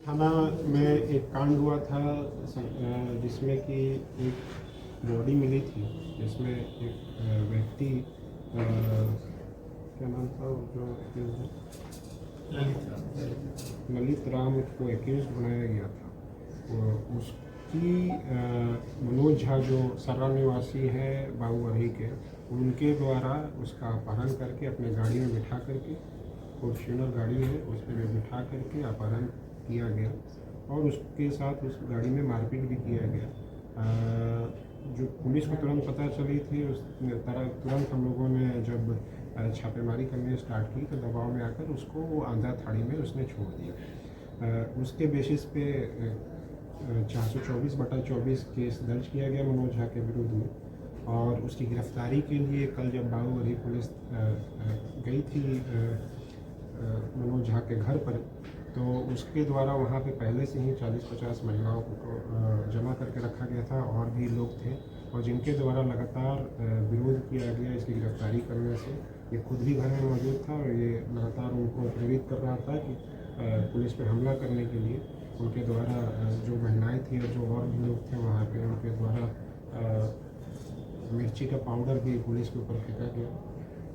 थाना में एक कांड हुआ था जिसमें कि एक बॉडी मिली थी जिसमें एक व्यक्ति क्या नाम था वो जो ललित राम को एक्यूज बनाया गया था। उसकी मनोज झा जो सर्रा निवासी है बाबूवरही के, उनके द्वारा उसका अपहरण करके अपने गाड़ी में बिठा करके, फॉर्च्यूनर गाड़ी है उस पर बिठा करके अपहरण किया गया और उसके साथ उस गाड़ी में मारपीट भी किया गया। जो पुलिस को तुरंत पता चली थी उस तुरंत हम लोगों ने जब छापेमारी करने स्टार्ट की तो दबाव में आकर उसको वो आंध्रा थाड़ी में उसने छोड़ दिया। उसके बेसिस पे 424/24 केस दर्ज किया गया मनोज झा के विरुद्ध में और उसकी गिरफ्तारी के लिए कल जब बाबूवरही पुलिस गई थी मनोज झा के घर पर, तो उसके द्वारा वहाँ पे पहले से ही 40-50 महिलाओं को जमा करके रखा गया था और भी लोग थे और जिनके द्वारा लगातार विरोध किया गया इसकी गिरफ्तारी करने से। ये खुद भी घर में मौजूद था और ये लगातार उनको प्रेरित कर रहा था कि पुलिस पर हमला करने के लिए। उनके द्वारा जो महिलाएं थी और जो और भी लोग थे वहाँ पे, उनके द्वारा मिर्ची का पाउडर भी पुलिस के ऊपर फेंका गया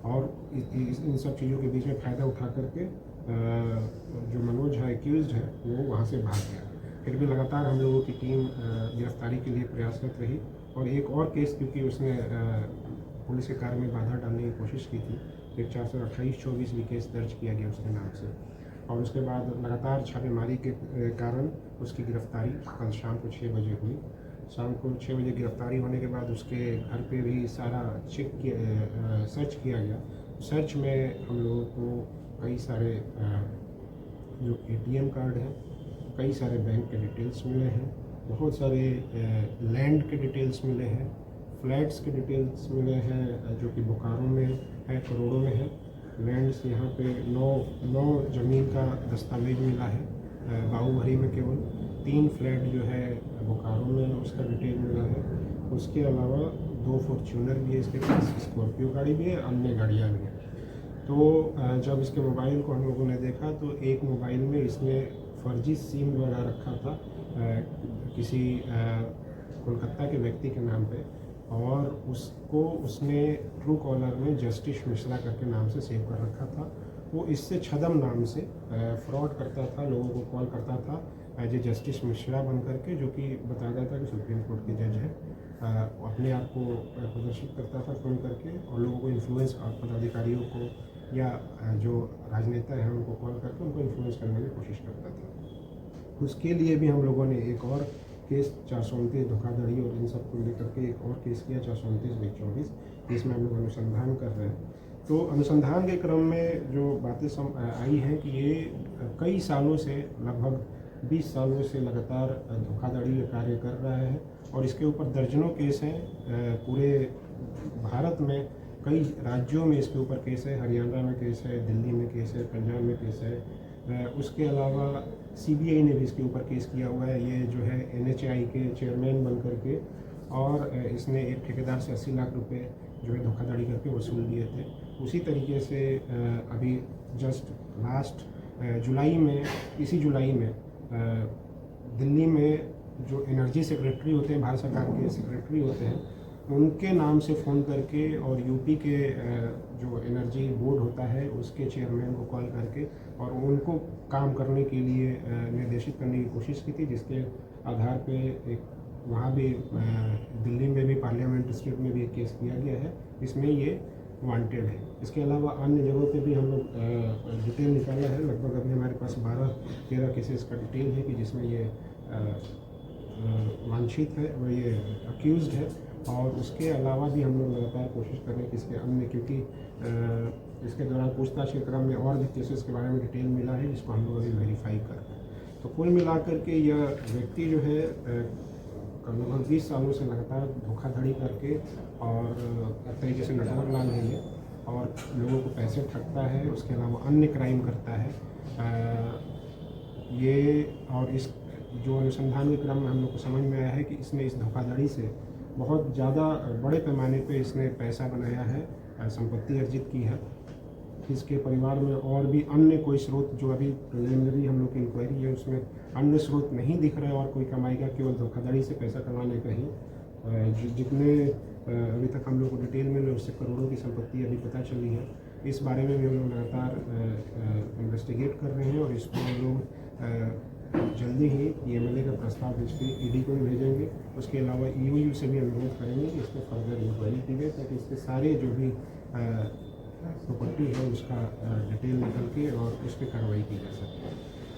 और इन सब चीज़ों के बीच में फ़ायदा उठा करके जो मनोज है एक्यूज़ है वो वहाँ से भाग गया। फिर भी लगातार हम लोगों की टीम गिरफ्तारी के लिए प्रयासरत रही और एक और केस क्योंकि उसने पुलिस के कार्य में बाधा डालने की कोशिश की थी, फिर 428/24 भी केस दर्ज किया गया उसके नाम से और उसके बाद लगातार छापेमारी के कारण उसकी गिरफ्तारी कल शाम को 6 बजे हुई। शाम को 6 बजे गिरफ्तारी होने के बाद उसके घर पे भी सारा सर्च किया गया। सर्च में हम लोगों को कई सारे जो ATM कार्ड हैं, कई सारे बैंक के डिटेल्स मिले हैं, बहुत सारे लैंड के डिटेल्स मिले हैं, फ्लैट्स के डिटेल्स मिले हैं जो कि बोकारो में है, करोड़ों में है। लैंड्स यहाँ पे 9 ज़मीन का दस्तावेज मिला है बाबूवरही में, केवल 3 फ्लैट जो है बोकारो में उसका डिटेल मिला है। उसके अलावा 2 फॉर्च्यूनर भी है इसके पास, स्कॉर्पियो गाड़ी भी है, अन्य गाड़ियाँ भी हैं। तो जब इसके मोबाइल को हम लोगों ने देखा तो एक मोबाइल में इसने फर्जी सिम लगा रखा था किसी कोलकाता के व्यक्ति के नाम पे और उसको उसने ट्रू कॉलर में जस्टिस मिश्रा करके नाम से सेव कर रखा था। वो इससे छदम नाम से फ्रॉड करता था, लोगों को कॉल करता था एज ए जस्टिस मिश्रा बन करके, जो कि बताया था कि सुप्रीम कोर्ट के जज है। अपने आप को प्रदर्शित करता था फ़ोन करके और लोगों को इन्फ्लुएंस, पदाधिकारियों को या जो राजनेता हैं उनको कॉल करके उनको इन्फ्लुएंस करने की कोशिश करता था। उसके लिए भी हम लोगों ने एक और केस 429 धोखाधड़ी और इन सब को लेकर के एक और केस किया 429/24। इसमें हम लोग अनुसंधान कर रहे हैं। तो अनुसंधान के क्रम में जो बातें आई हैं कि ये कई सालों से, लगभग 20 सालों से लगातार धोखाधड़ी का कार्य कर रहा है और इसके ऊपर दर्जनों केस हैं। पूरे भारत में कई राज्यों में इसके ऊपर केस है, हरियाणा में केस है, दिल्ली में केस है, पंजाब में केस है। उसके अलावा CBI ने भी इसके ऊपर केस किया हुआ है। ये जो है NHAI के चेयरमैन बन करके और इसने एक ठेकेदार से 80 लाख रुपए जो है धोखाधड़ी करके वसूल लिए थे। उसी तरीके से अभी जस्ट लास्ट जुलाई में, इसी जुलाई में दिल्ली में जो एनर्जी सेक्रेटरी होते हैं, भारत सरकार के सेक्रेटरी होते हैं, उनके नाम से फ़ोन करके और यूपी के जो एनर्जी बोर्ड होता है उसके चेयरमैन को कॉल करके और उनको काम करने के लिए निर्देशित करने की कोशिश की थी, जिसके आधार पे एक वहाँ भी दिल्ली में भी पार्लियामेंट स्टेट में भी एक केस किया गया है, इसमें ये वांटेड है। इसके अलावा अन्य जगहों पे भी हम लोग डिटेल निकाला है। लगभग अभी हमारे पास 12-13 केसेस का डिटेल है कि जिसमें ये वांछित है और ये अक्यूज़ड है और उसके अलावा भी हम लोग लगातार कोशिश कर रहे हैं कि इसके अन्य, क्योंकि इसके दौरान पूछताछ के क्रम में और भी केसेस के बारे में डिटेल मिला है जिसको हम लोग अभी वेरीफाई कर रहे हैं। तो कुल मिलाकर के यह व्यक्ति जो है लगभग 20 सालों से लगातार धोखाधड़ी करके और एक तरीके से नटवर लाल है ये और लोगों को पैसे ठगता है, उसके अलावा अन्य क्राइम करता है ये। और इस जो अनुसंधान के क्रम में हम लोग को समझ में आया है कि इसने इस धोखाधड़ी से बहुत ज़्यादा बड़े पैमाने पे इसने पैसा बनाया है, संपत्ति अर्जित की है। इसके परिवार में और भी अन्य कोई स्रोत जो अभी प्रिलिमिनरी हम लोग की इंक्वायरी है उसमें उसमें अन्य स्रोत नहीं दिख रहा है और कोई कमाई का, केवल धोखाधड़ी से पैसा कमाने का ही जितने अभी तक हम लोग को डिटेल में उससे करोड़ों की संपत्ति अभी पता चली है। इस बारे में भी हम लोग लगातार इन्वेस्टिगेट कर रहे हैं और इसको हम लोग जल्दी ही एमएलए का प्रस्ताव इस पर ईडी को भी भेजेंगे। उसके अलावा ईओयू से भी अनुरोध करेंगे कि इसको फर्दर इंक्वायरी की जाए ताकि इसके सारे जो भी प्रॉपर्टी है उसका डिटेल निकल के और उस पर कार्रवाई की जा सके।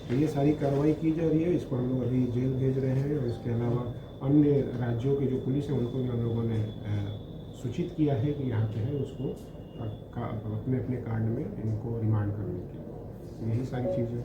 तो ये सारी कार्रवाई की जा रही है। इसको हम लोग अभी जेल भेज रहे हैं और इसके अलावा अन्य राज्यों के जो पुलिस है उनको भी हम लोगों ने सूचित किया है कि यहाँ पे है, उसको अपने अपने कार्ड में इनको रिमांड करने की। यही सारी चीज़ें।